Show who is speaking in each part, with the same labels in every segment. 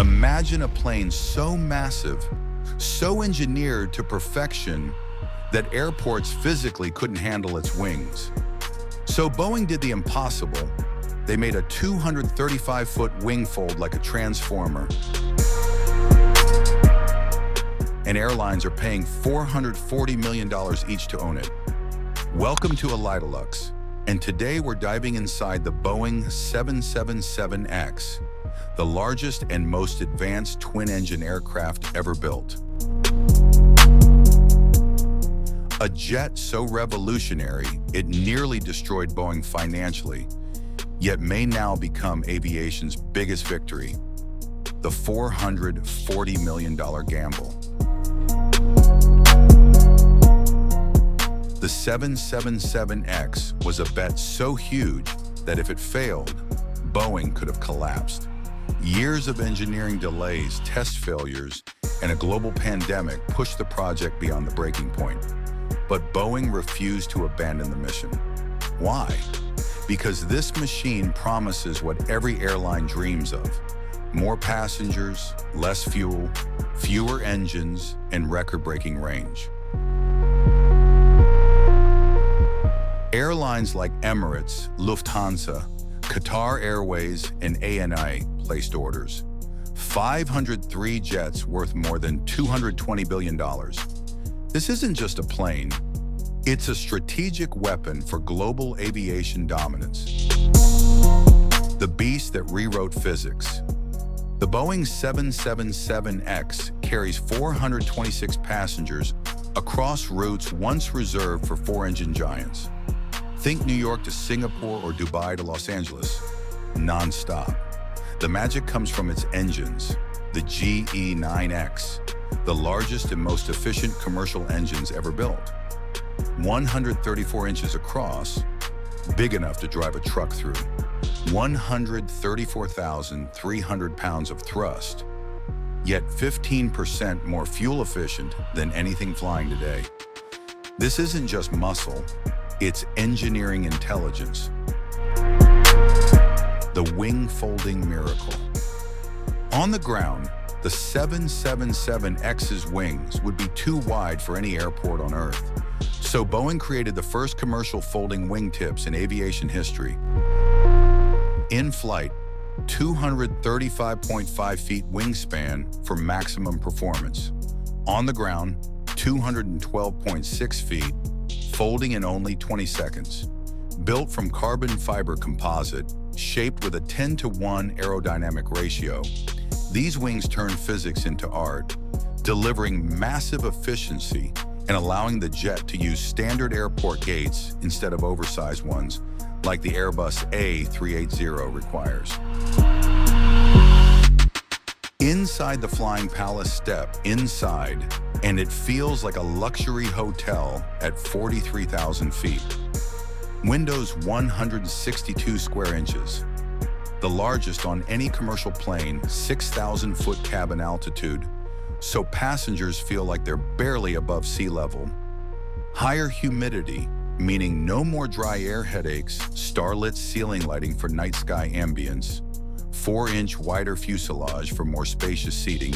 Speaker 1: Imagine a plane so massive, so engineered to perfection that airports physically couldn't handle its wings. So Boeing did the impossible. They made a 235-foot wing fold like a transformer. And airlines are paying $440 million each to own it. Welcome to Elitolux, and today we're diving inside the Boeing 777X, the largest and most advanced twin-engine aircraft ever built. A jet so revolutionary, it nearly destroyed Boeing financially, yet may now become aviation's biggest victory, the $440 million gamble. The 777X was a bet so huge that if it failed, Boeing could have collapsed. Years of engineering delays, test failures, and a global pandemic pushed the project beyond the breaking point. But Boeing refused to abandon the mission. Why? Because this machine promises what every airline dreams of: more passengers, less fuel, fewer engines, and record-breaking range. Airlines like Emirates, Lufthansa, Qatar Airways, and ANA placed orders. 503 jets worth more than $220 billion. This isn't just a plane, it's a strategic weapon for global aviation dominance. The beast that rewrote physics. The Boeing 777X carries 426 passengers across routes once reserved for four-engine giants. Think New York to Singapore or Dubai to Los Angeles, non-stop. The magic comes from its engines, the GE9X, the largest and most efficient commercial engines ever built. 134 inches across, big enough to drive a truck through. 134,300 pounds of thrust, yet 15% more fuel efficient than anything flying today. This isn't just muscle, it's engineering intelligence. The wing folding miracle. On the ground, the 777X's wings would be too wide for any airport on Earth. So Boeing created the first commercial folding wingtips in aviation history. In flight, 235.5 feet wingspan for maximum performance. On the ground, 212.6 feet, folding in only 20 seconds. Built from carbon fiber composite, shaped with a 10-to-1 aerodynamic ratio, these wings turn physics into art, delivering massive efficiency and allowing the jet to use standard airport gates instead of oversized ones, like the Airbus A380 requires. Inside the Flying Palace, step inside, and it feels like a luxury hotel at 43,000 feet. Windows 162 square inches. The largest on any commercial plane, 6,000-foot cabin altitude, so passengers feel like they're barely above sea level. Higher humidity, meaning no more dry air headaches, starlit ceiling lighting for night sky ambience, 4-inch wider fuselage for more spacious seating,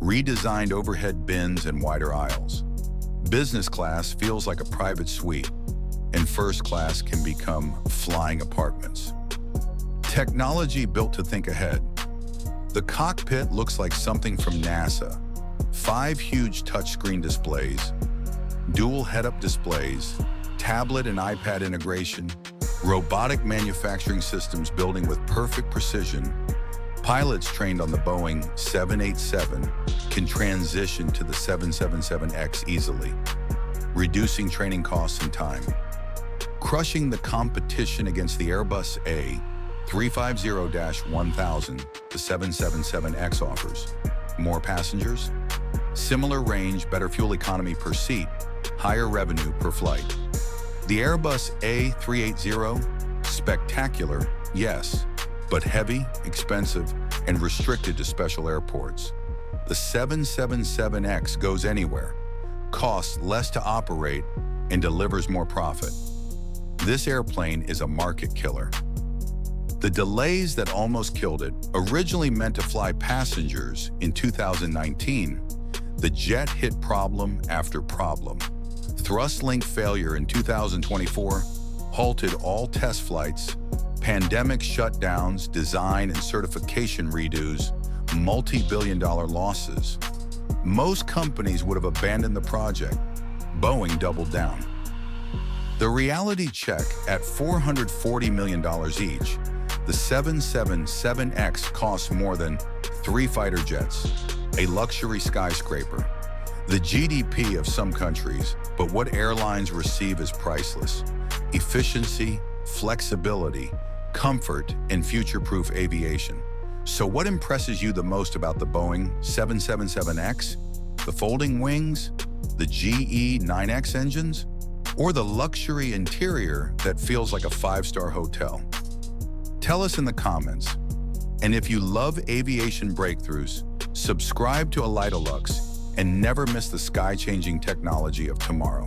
Speaker 1: redesigned overhead bins and wider aisles. Business class feels like a private suite, and first class can become flying apartments. Technology built to think ahead. The cockpit looks like something from NASA. 5 huge touchscreen displays, dual head-up displays, tablet and iPad integration, robotic manufacturing systems building with perfect precision. Pilots trained on the Boeing 787 can transition to the 777X easily, reducing training costs and time. Crushing the competition against the Airbus A350-1000 the 777X offers. More passengers, similar range, better fuel economy per seat, higher revenue per flight. The Airbus A380, spectacular, yes, but heavy, expensive, and restricted to special airports. The 777X goes anywhere, costs less to operate, and delivers more profit. This airplane is a market killer. The delays that almost killed it, originally meant to fly passengers in 2019, the jet hit problem after problem. Thrust link failure in 2024 halted all test flights, pandemic shutdowns, design and certification redos, multi-billion-dollar losses. Most companies would have abandoned the project. Boeing doubled down. The reality check at $440 million each, the 777X costs more than 3 fighter jets, a luxury skyscraper, the GDP of some countries, but what airlines receive is priceless. Efficiency, flexibility, comfort, and future-proof aviation. So what impresses you the most about the Boeing 777X? The folding wings, the GE9X engines, or the luxury interior that feels like a 5-star hotel? Tell us in the comments. And if you love aviation breakthroughs, subscribe to Elitolux and never miss the sky-changing technology of tomorrow.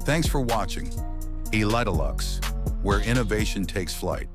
Speaker 1: Thanks for watching. Elitolux, where innovation takes flight.